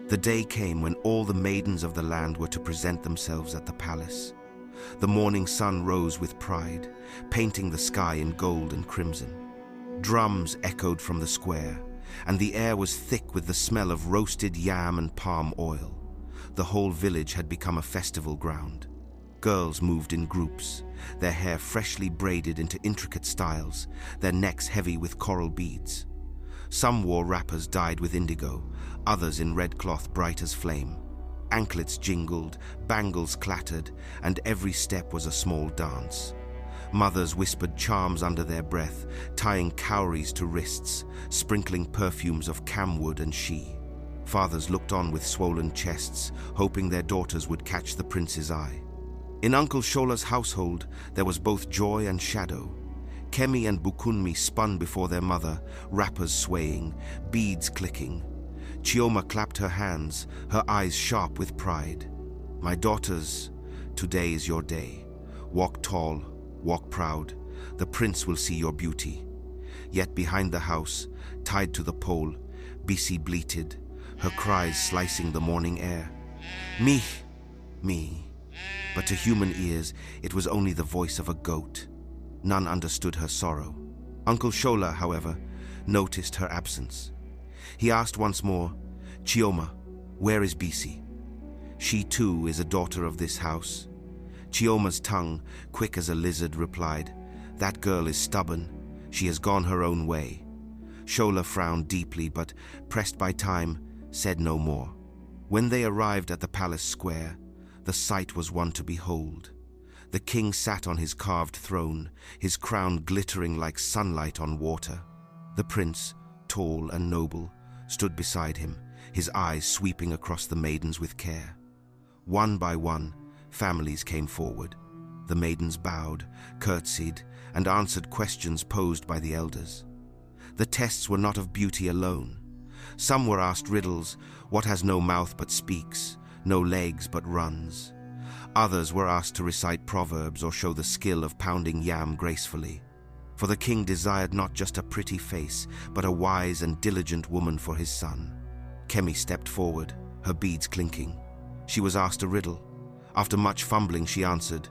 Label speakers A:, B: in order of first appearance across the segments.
A: The day came when all the maidens of the land were to present themselves at the palace. The morning sun rose with pride, painting the sky in gold and crimson. Drums echoed from the square, and the air was thick with the smell of roasted yam and palm oil. The whole village had become a festival ground. Girls moved in groups, their hair freshly braided into intricate styles, their necks heavy with coral beads. Some wore wrappers dyed with indigo, others in red cloth bright as flame. Anklets jingled, bangles clattered, and every step was a small dance. Mothers whispered charms under their breath, tying cowries to wrists, sprinkling perfumes of camwood and shea. Fathers looked on with swollen chests, hoping their daughters would catch the prince's eye. In Uncle Shola's household, there was both joy and shadow. Kemi and Bukunmi spun before their mother, wrappers swaying, beads clicking. Chioma clapped her hands, her eyes sharp with pride. "My daughters, today is your day. Walk tall, walk proud. The prince will see your beauty." Yet behind the house, tied to the pole, Bisi bleated, her cries slicing the morning air. "Me, me." But to human ears, it was only the voice of a goat. None understood her sorrow. Uncle Shola, however, noticed her absence. He asked once more, "Chioma, where is Bisi?" "She too is a daughter of this house." Chioma's tongue, quick as a lizard, replied, "That girl is stubborn. She has gone her own way." Shola frowned deeply, but, pressed by time, said no more. When they arrived at the palace square, the sight was one to behold. The king sat on his carved throne, his crown glittering like sunlight on water. The prince, tall and noble, stood beside him, his eyes sweeping across the maidens with care. One by one, families came forward. The maidens bowed, curtsied, and answered questions posed by the elders. The tests were not of beauty alone. Some were asked riddles: what has no mouth but speaks, no legs but runs? Others were asked to recite proverbs or show the skill of pounding yam gracefully. For the king desired not just a pretty face, but a wise and diligent woman for his son. Kemi stepped forward, her beads clinking. She was asked a riddle. After much fumbling, she answered,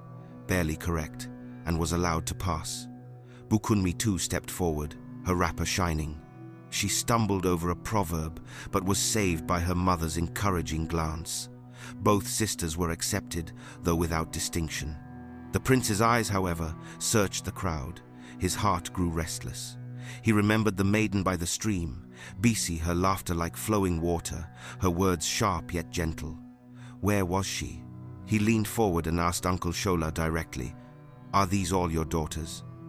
A: barely correct, and was allowed to pass. Bukunmi too stepped forward, her wrapper shining. She stumbled over a proverb, but was saved by her mother's encouraging glance. Both sisters were accepted, though without distinction. The prince's eyes, however, searched the crowd. His heart grew restless. He remembered the maiden by the stream, Bisi, her laughter like flowing water, her words sharp yet gentle. Where was she? He leaned forward and asked Uncle Shola directly, "Are these all your daughters?"